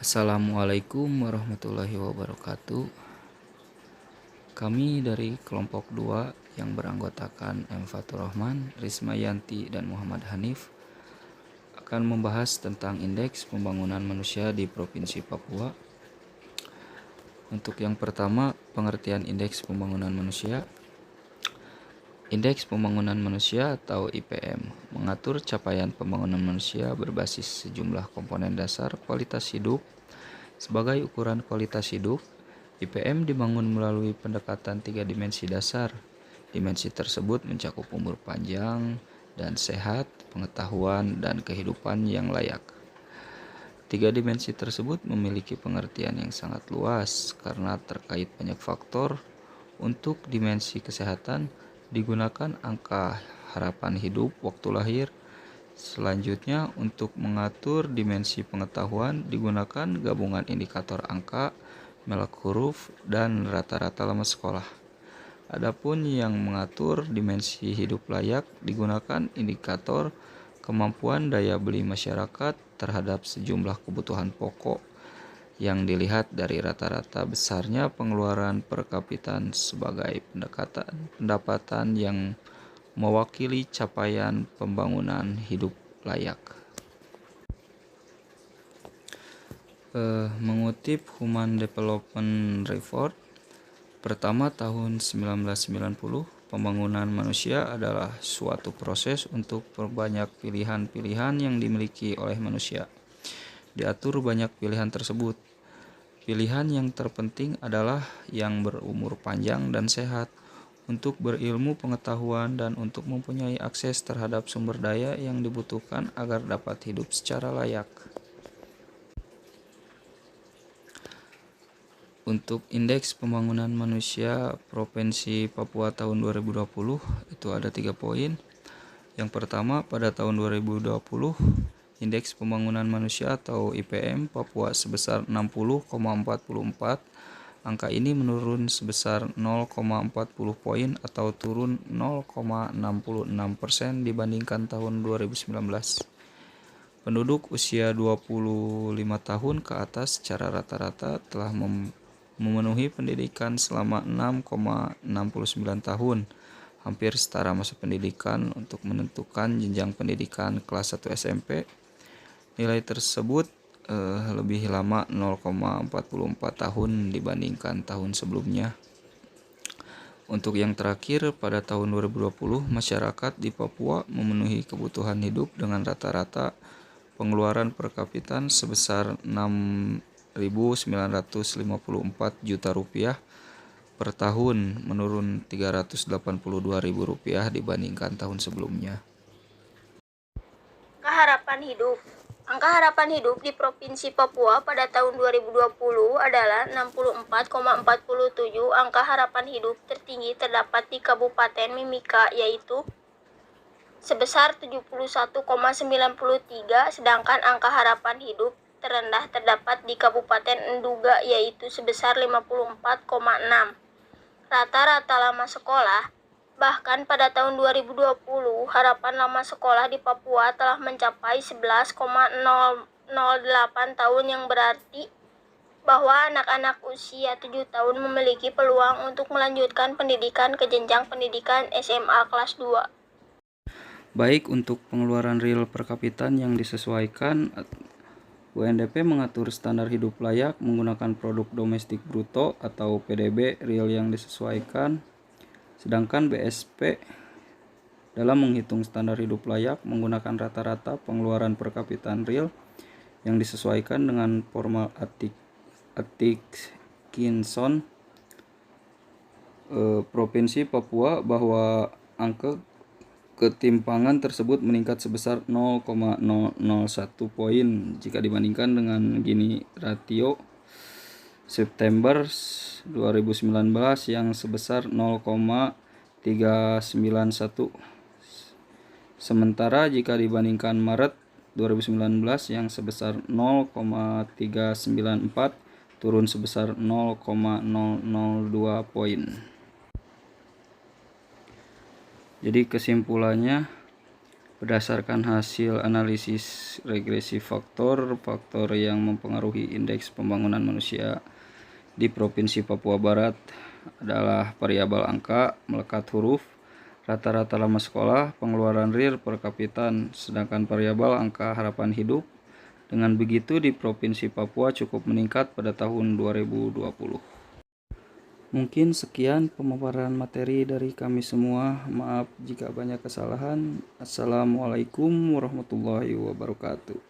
Assalamualaikum warahmatullahi wabarakatuh. Kami dari kelompok 2 yang beranggotakan M. Fatur Rahman, Rismayanti, dan Muhammad Hanif akan membahas tentang indeks pembangunan manusia di Provinsi Papua. Untuk yang pertama, pengertian indeks pembangunan manusia. Indeks pembangunan manusia atau IPM mengatur capaian pembangunan manusia berbasis sejumlah komponen dasar kualitas hidup. Sebagai ukuran kualitas hidup, IPM dibangun melalui pendekatan 3 dimensi dasar. Dimensi tersebut mencakup umur panjang dan sehat, pengetahuan, dan kehidupan yang layak. 3 dimensi tersebut memiliki pengertian yang sangat luas karena terkait banyak faktor. Untuk dimensi kesehatan digunakan angka harapan hidup waktu lahir. Selanjutnya, untuk mengatur dimensi pengetahuan digunakan gabungan indikator angka, melek huruf, dan rata-rata lama sekolah. Adapun yang mengatur dimensi hidup layak digunakan indikator kemampuan daya beli masyarakat terhadap sejumlah kebutuhan pokok yang dilihat dari rata-rata besarnya pengeluaran per kapita sebagai pendapatan yang mewakili capaian pembangunan hidup layak. Mengutip Human Development Report pertama tahun 1990, pembangunan manusia adalah suatu proses untuk perbanyak pilihan-pilihan yang dimiliki oleh manusia. Diatur banyak pilihan tersebut. Pilihan yang terpenting adalah yang berumur panjang dan sehat, untuk berilmu pengetahuan, dan untuk mempunyai akses terhadap sumber daya yang dibutuhkan agar dapat hidup secara layak. Untuk indeks pembangunan manusia Provinsi Papua tahun 2020 itu ada 3 poin. Yang pertama, pada tahun 2020 indeks pembangunan manusia atau IPM Papua sebesar 60,44. Angka ini menurun sebesar 0,40 poin atau turun 0,66% dibandingkan tahun 2019. Penduduk usia 25 tahun ke atas secara rata-rata telah memenuhi pendidikan selama 6,69 tahun, hampir setara masa pendidikan untuk menentukan jenjang pendidikan kelas 1 SMP. Nilai tersebut lebih lama 0,44 tahun dibandingkan tahun sebelumnya. Untuk yang terakhir, pada tahun 2020, masyarakat di Papua memenuhi kebutuhan hidup dengan rata-rata pengeluaran per kapita sebesar 6.954 juta rupiah per tahun, menurun 382.000 rupiah dibandingkan tahun sebelumnya. Angka harapan hidup di Provinsi Papua pada tahun 2020 adalah 64,47. Angka harapan hidup tertinggi terdapat di Kabupaten Mimika, yaitu sebesar 71,93, sedangkan angka harapan hidup terendah terdapat di Kabupaten Enduga, yaitu sebesar 54,6. Rata-rata lama sekolah. Bahkan pada tahun 2020, harapan lama sekolah di Papua telah mencapai 11,008 tahun, yang berarti bahwa anak-anak usia 7 tahun memiliki peluang untuk melanjutkan pendidikan ke jenjang pendidikan SMA kelas 2. Baik untuk pengeluaran real per kapita yang disesuaikan, UNDP mengatur standar hidup layak menggunakan produk domestik bruto atau PDB real yang disesuaikan, sedangkan BSP dalam menghitung standar hidup layak menggunakan rata-rata pengeluaran per kapita real yang disesuaikan dengan formal Atkinson Provinsi Papua, bahwa angka ketimpangan tersebut meningkat sebesar 0,001 poin jika dibandingkan dengan Gini rasio September 2019 yang sebesar 0,391. Sementara jika dibandingkan Maret 2019 yang sebesar 0,394, turun sebesar 0,002 poin. Jadi kesimpulannya, Berdasarkan hasil analisis regresi faktor yang mempengaruhi indeks pembangunan manusia di Provinsi Papua Barat adalah variabel angka, melekat huruf, rata-rata lama sekolah, pengeluaran real per kapita, sedangkan variabel angka harapan hidup. Dengan begitu di Provinsi Papua cukup meningkat pada tahun 2020. Mungkin sekian pemaparan materi dari kami semua. Maaf jika banyak kesalahan. Assalamualaikum warahmatullahi wabarakatuh.